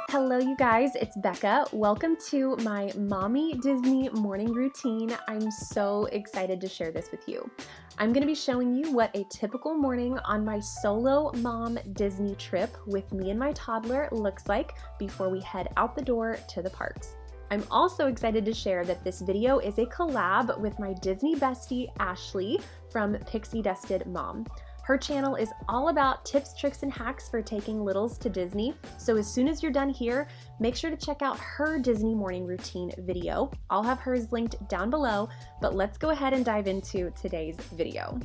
Hello you guys, it's Bekah. Welcome to my Mommy Disney morning routine. I'm so excited to share this with you. I'm going to be showing you what a typical morning on my solo mom Disney trip with me and my toddler looks like before we head out the door to the parks. I'm also excited to share that this video is a collab with my Disney bestie Ashley from Pixie Dusted Mom. Her channel is all about tips, tricks, and hacks for taking littles to Disney. So as soon as you're done here, make sure to check out her Disney morning routine video. I'll have hers linked down below, but let's go ahead and dive into today's video.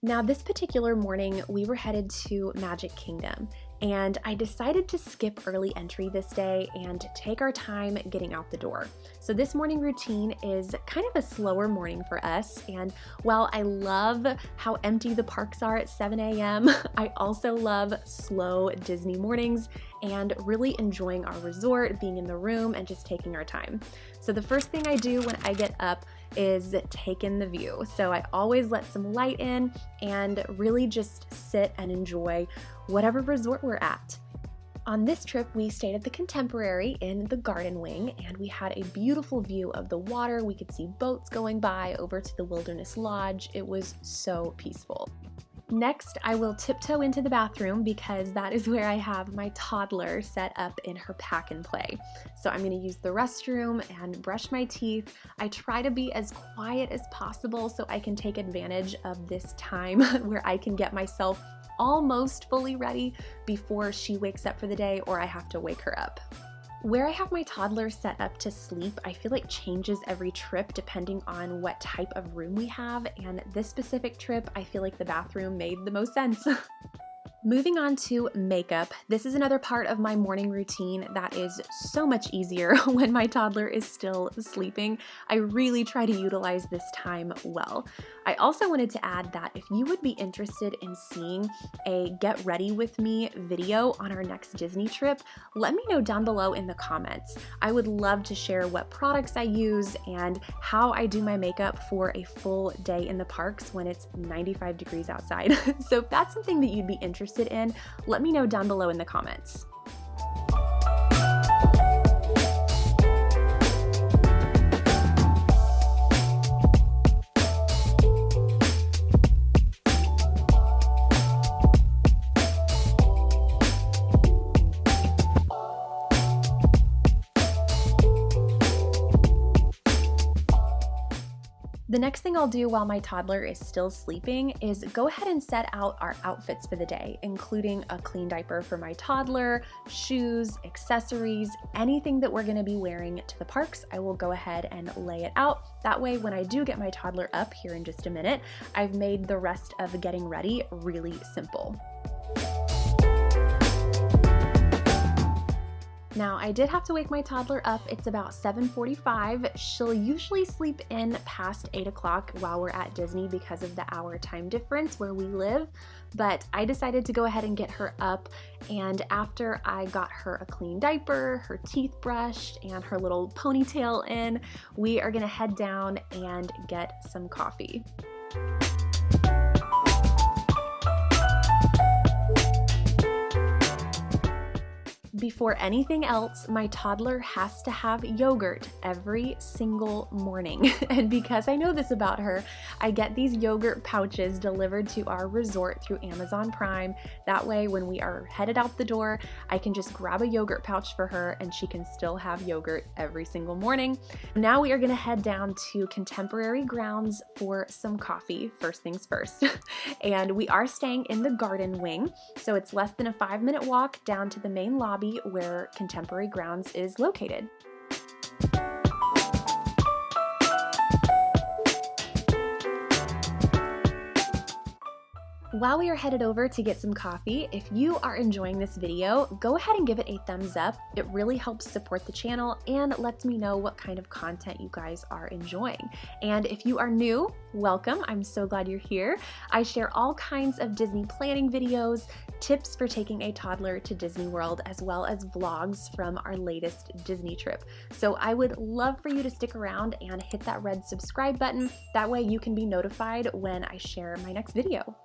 Now, this particular morning, we were headed to Magic Kingdom, and I decided to skip early entry this day and take our time getting out the door. So this morning routine is kind of a slower morning for us, and while I love how empty the parks are at 7 a.m., I also love slow Disney mornings and really enjoying our resort, being in the room, and just taking our time. So the first thing I do when I get up is take in the view. So I always let some light in and really just sit and enjoy whatever resort we're at. On this trip, we stayed at the Contemporary in the Garden Wing, and we had a beautiful view of the water. We could see boats going by over to the Wilderness Lodge. It was so peaceful. Next, I will tiptoe into the bathroom because that is where I have my toddler set up in her pack and play. So I'm going to use the restroom and brush my teeth. I try to be as quiet as possible so I can take advantage of this time where I can get myself almost fully ready before she wakes up for the day or I have to wake her up. Where I have my toddler set up to sleep, I feel like changes every trip depending on what type of room we have, and this specific trip, I feel like the bathroom made the most sense. Moving on to makeup, this is another part of my morning routine that is so much easier when my toddler is still sleeping. I really try to utilize this time well. I also wanted to add that if you would be interested in seeing a get ready with me video on our next Disney trip, let me know down below in the comments. I would love to share what products I use and how I do my makeup for a full day in the parks when it's 95 degrees outside. So if that's something that you'd be interested in, let me know down below in the comments. The next thing I'll do while my toddler is still sleeping is go ahead and set out our outfits for the day, including a clean diaper for my toddler, shoes, accessories, anything that we're going to be wearing to the parks. I will go ahead and lay it out. That way, when I do get my toddler up here in just a minute, I've made the rest of getting ready really simple. Now, I did have to wake my toddler up. It's about 7:45. She'll usually sleep in past 8 o'clock while we're at Disney because of the hour time difference where we live, but I decided to go ahead and get her up, and after I got her a clean diaper, her teeth brushed, and her little ponytail in, we are gonna head down and get some coffee. Before anything else, my toddler has to have yogurt every single morning. And because I know this about her, I get these yogurt pouches delivered to our resort through Amazon Prime. That way, when we are headed out the door, I can just grab a yogurt pouch for her and she can still have yogurt every single morning. Now we are gonna head down to Contemporary Grounds for some coffee, first things first. And we are staying in the Garden Wing, so it's less than a 5-minute walk down to the main lobby where Contemporary Grounds is located. While we are headed over to get some coffee, if you are enjoying this video, go ahead and give it a thumbs up. It really helps support the channel and lets me know what kind of content you guys are enjoying. And if you are new, welcome. I'm so glad you're here. I share all kinds of Disney planning videos, tips for taking a toddler to Disney World, as well as vlogs from our latest Disney trip. So I would love for you to stick around and hit that red subscribe button. That way you can be notified when I share my next video.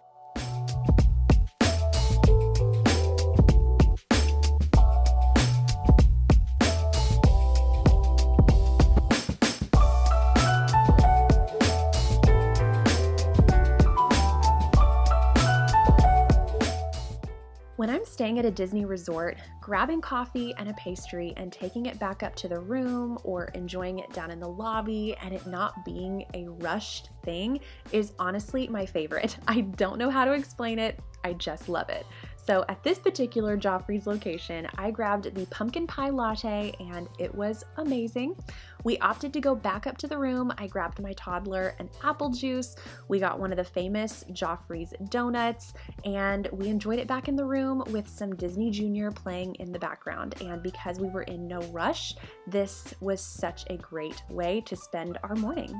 staying at a Disney resort, grabbing coffee and a pastry and taking it back up to the room or enjoying it down in the lobby and it not being a rushed thing is honestly my favorite. I don't know how to explain it. I just love it. So at this particular Joffrey's location, I grabbed the pumpkin pie latte and it was amazing. We opted to go back up to the room. I grabbed my toddler an apple juice. We got one of the famous Joffrey's donuts and we enjoyed it back in the room with some Disney Junior playing in the background. And because we were in no rush, this was such a great way to spend our morning.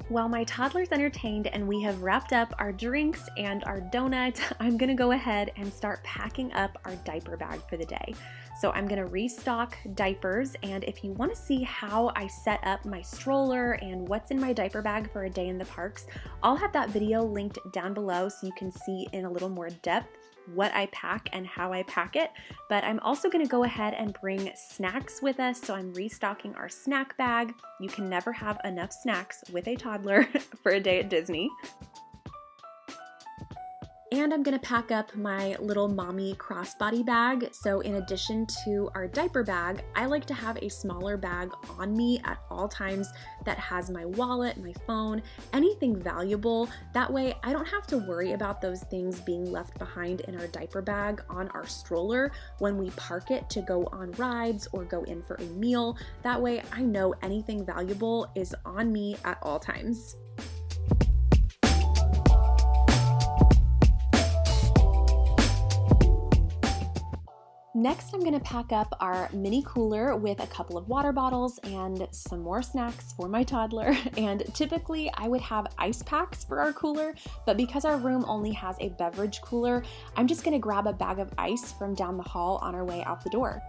While my toddler's entertained and we have wrapped up our drinks and our donut, I'm gonna go ahead and start packing up our diaper bag for the day. So I'm gonna restock diapers, and if you wanna see how I set up my stroller and what's in my diaper bag for a day in the parks, I'll have that video linked down below so you can see in a little more depth what I pack and how I pack it. But I'm also going to go ahead and bring snacks with us, so I'm restocking our snack bag. You can never have enough snacks with a toddler for a day at Disney. And I'm gonna pack up my little mommy crossbody bag. So in addition to our diaper bag, I like to have a smaller bag on me at all times that has my wallet, my phone, anything valuable. That way I don't have to worry about those things being left behind in our diaper bag on our stroller when we park it to go on rides or go in for a meal. That way I know anything valuable is on me at all times. Next, I'm going to pack up our mini cooler with a couple of water bottles and some more snacks for my toddler. And typically I would have ice packs for our cooler, but because our room only has a beverage cooler, I'm just going to grab a bag of ice from down the hall on our way out the door.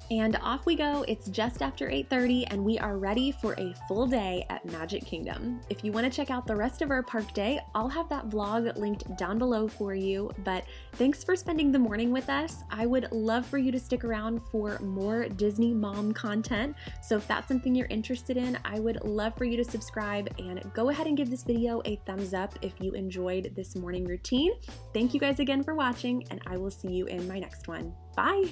And off we go. It's just after 8:30 and we are ready for a full day at Magic Kingdom. If you want to check out the rest of our park day, I'll have that vlog linked down below for you. But thanks for spending the morning with us. I would love for you to stick around for more Disney mom content. So if that's something you're interested in, I would love for you to subscribe and go ahead and give this video a thumbs up if you enjoyed this morning routine. Thank you guys again for watching, and I will see you in my next one. Bye!